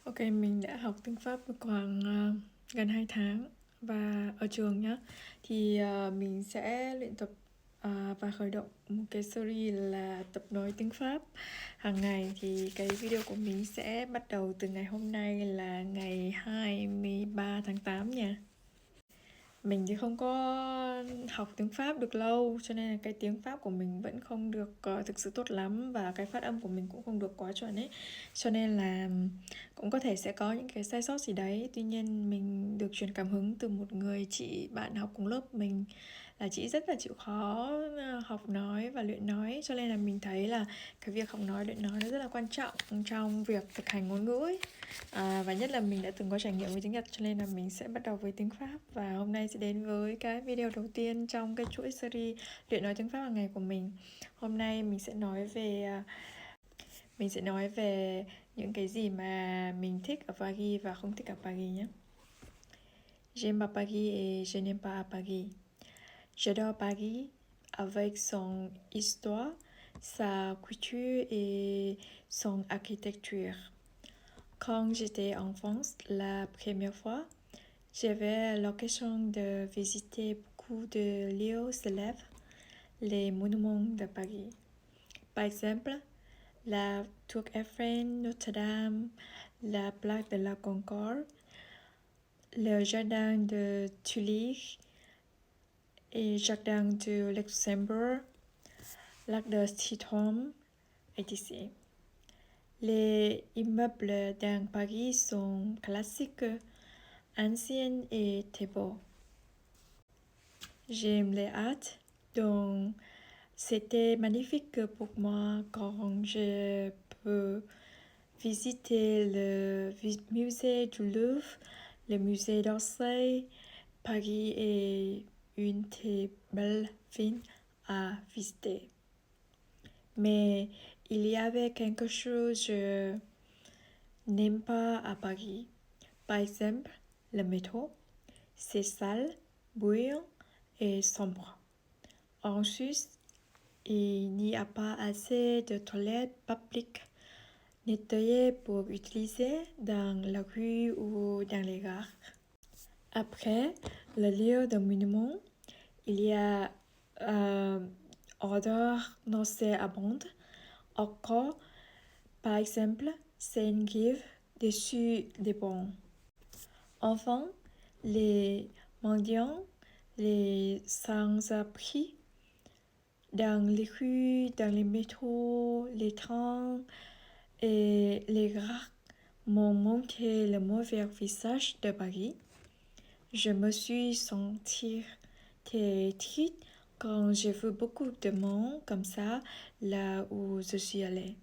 Ok, mình đã học tiếng Pháp được khoảng gần 2 tháng và ở trường nhá thì mình sẽ luyện tập và khởi động một cái series là tập nói tiếng Pháp hàng ngày. Thì cái video của mình sẽ bắt đầu từ ngày hôm nay là ngày 23 tháng 8 nha. Mình thì không có học tiếng Pháp được lâu, cho nên là cái tiếng Pháp của mình vẫn không được thực sự tốt lắm, và cái phát âm của mình cũng không được quá chuẩn ấy. Cho nên là cũng có thể sẽ có những cái sai sót gì đấy. Tuy nhiên mình được truyền cảm hứng từ một người chị bạn học cùng lớp mình, là chị rất là chịu khó học nói và luyện nói. Cho nên là mình thấy là cái việc học nói, luyện nói nó rất là quan trọng trong việc thực hành ngôn ngữ ấy. Và nhất là mình đã từng có trải nghiệm với tiếng Nhật, cho nên là mình sẽ bắt đầu với tiếng Pháp. Và hôm nay sẽ đến với cái video đầu tiên trong cái chuỗi series luyện nói tiếng Pháp hàng ngày của mình. Hôm nay mình sẽ nói về những cái gì mà mình thích ở Paris và không thích ở Paris nhé. J'aime à Paris et je n'aime pas à Paris. J'adore Paris avec son histoire, sa culture et son architecture. Quand j'étais enfant, la première fois, j'avais l'occasion de visiter beaucoup de lieux célèbres, les monuments de Paris. Par exemple, la Tour Eiffel, Notre-Dame, la plaque de la Concorde, le jardin de Tuileries et jardin de Luxembourg, l'arc de Triton, etc. Les immeubles dans Paris sont classiques, anciens et très beaux. J'aime les arts, donc c'était magnifique pour moi quand je peux visiter le musée du Louvre, le musée d'Orsay. Paris est une très belle ville à visiter. Mais il y avait quelque chose que je n'aime pas à Paris. Par exemple, le métro, c'est sale, bruyant et sombre. En Suisse, il n'y a pas assez de toilettes publiques nettoyées pour utiliser dans la rue ou dans les gares. Après le lieu de monument, il y a odeur nauséabonde. Encore, par exemple, Saint-Grive dessus des ponts. Enfin, les mendiants, les sans-abri, dans les rues, dans les métros, les trains et les gares m'ont montré le mauvais visage de Paris. Je me suis sentie très triste quand j'ai vu beaucoup de monde comme ça là où je suis allée.